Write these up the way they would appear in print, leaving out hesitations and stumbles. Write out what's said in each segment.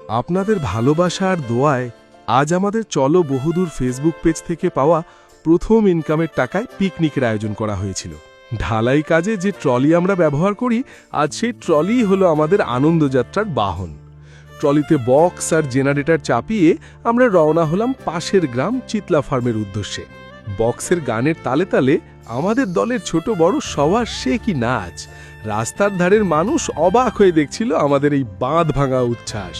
আপনাদের ভালোবাসা আর দোয়ায় আজ আমাদের চলো বহুদূর ফেসবুক পেজ থেকে পাওয়া প্রথম ইনকামের টাকায় পিকনিকের আয়োজন করা হয়েছিল। ঢালাই কাজে যে ট্রলি আমরা ব্যবহার করি, আজ সেই ট্রলিই হলো আমাদের আনন্দযাত্রার বাহন। ট্রলিতে বক্স আর জেনারেটর চাপিয়ে আমরা রওনা হলাম পাশের গ্রাম চিতলা ফার্মের উদ্দেশ্যে। বক্সের গানের তালে তালে আমাদের দলের ছোট বড় সবার সে কি নাচ! রাস্তার ধারের মানুষ অবাক হয়ে দেখছিল আমাদের এই বাঁধ ভাঙা উচ্ছ্বাস।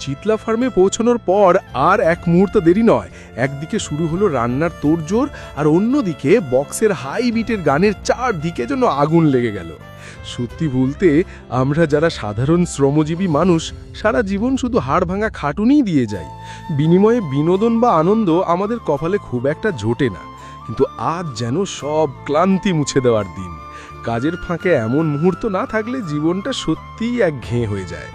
চিতলা ফার্মে পৌঁছানোর পর আর এক মুহূর্ত দেরি নয়, একদিকে শুরু হলো রান্নার তোড়জোড় আর অন্যদিকে বক্সের হাই বিটের গানের চারদিকে যেন আগুন লেগে গেল। সত্যি বলতে আমরা যারা সাধারণ শ্রমজীবী মানুষ, সারা জীবন শুধু হাড় ভাঙা খাটুনিই দিয়ে যাই, বিনিময়ে বিনোদন বা আনন্দ আমাদের কপালে খুব একটা জোটে না। কিন্তু আজ যেন সব ক্লান্তি মুছে দেওয়ার দিন। কাজের ফাঁকে এমন মুহূর্ত না থাকলে জীবনটা সত্যিই একঘেয়ে হয়ে যায়।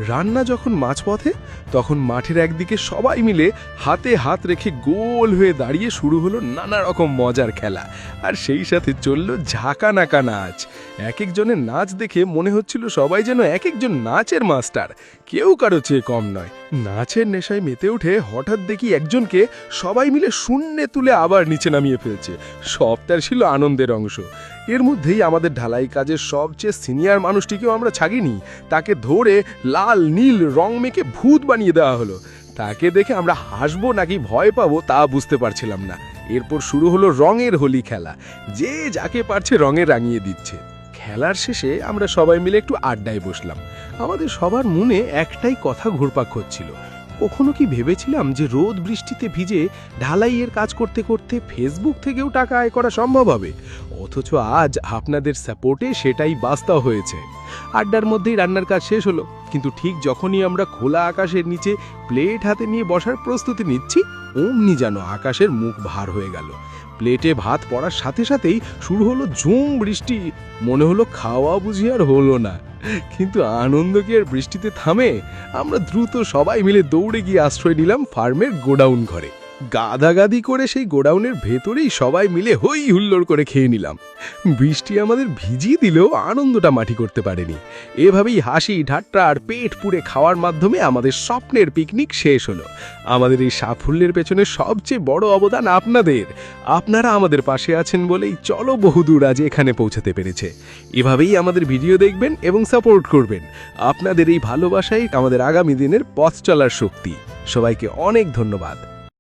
রান্না যখন মাঝপথে, তখন মাঠের একদিকে সবাই মিলে হাতে হাত রেখে গোল হয়ে দাঁড়িয়ে শুরু হলো নানা রকম মজার খেলা, আর সেই সাথে চলল ঝাঁকা নাকা নাচ। এক একজনের নাচ দেখে মনে হচ্ছিল সবাই যেন এক একজন নাচের মাস্টার, কেউ কারো চেয়ে কম নয়। নাচের নেশায় মেতে উঠে হঠাৎ দেখি একজনকে সবাই মিলে শূন্যে তুলে আবার নিচে নামিয়ে ফেলছে। সবটার ছিল আনন্দের অংশ। এর মধ্যেই আমাদের ঢালাই কাজের সবচেয়ে সিনিয়র মানুষটিকেও আমরা ছাগিনি, তাকে ধরে লাল নীল রং মেখে ভূত বানিয়ে দেওয়া হলো। তাকে দেখে আমরা হাসবো নাকি ভয় পাবো তা বুঝতে পারছিলাম না। এরপর শুরু হলো রঙের হোলি খেলা, যে যাকে পারছে রঙে রাঙিয়ে দিচ্ছে। খেলার শেষে আমরা সবাই মিলে একটু আড্ডায় বসলাম। আমাদের সবার মনে একটাই কথা ঘুরপাক হচ্ছিল, কখনো কি ভেবেছিলাম যে রোদ বৃষ্টিতে ভিজে ঢালাইয়ের কাজ করতে করতে ফেসবুক থেকেও টাকা আয় করা সম্ভব হবে? অথচ আজ আপনাদের সাপোর্টে সেটাই বাস্তব হয়েছে। আড্ডার মধ্যেই রান্নার কাজ শেষ হলো, কিন্তু ঠিক যখনই আমরা খোলা আকাশের নিচে প্লেট হাতে নিয়ে বসার প্রস্তুতি নিচ্ছি, অমনি যেন আকাশের মুখ ভার হয়ে গেল। প্লেটে ভাত পড়ার সাথে সাথেই শুরু হলো ঝুম বৃষ্টি। মনে হলো খাওয়া বুঝি আর হলো না, কিন্তু আনন্দ কি আর বৃষ্টিতে থামে? আমরা দ্রুত সবাই মিলে দৌড়ে গিয়ে আশ্রয় নিলাম ফার্মের গোডাউন ঘরে। গাদাগাদি করে সেই গোডাউনের ভেতরেই সবাই মিলে হই হুল্লোড় করে খেয়ে নিলাম। বৃষ্টি আমাদের ভিজিয়ে দিলেও আনন্দটা মাটি করতে পারেনি। এভাবেই হাসি ঠাট্টা আর পেট পুড়ে খাওয়ার মাধ্যমে আমাদের স্বপ্নের পিকনিক শেষ হলো। আমাদের এই সাফল্যের পেছনে সবচেয়ে বড় অবদান আপনাদের। আপনারা আমাদের পাশে আছেন বলেই চলো বহুদূর আজ এখানে পৌঁছাতে পেরেছে। এভাবেই আমাদের ভিডিও দেখবেন এবং সাপোর্ট করবেন। আপনাদের এই ভালোবাসাই আমাদের আগামী দিনের পথ চলার শক্তি। সবাইকে অনেক ধন্যবাদ।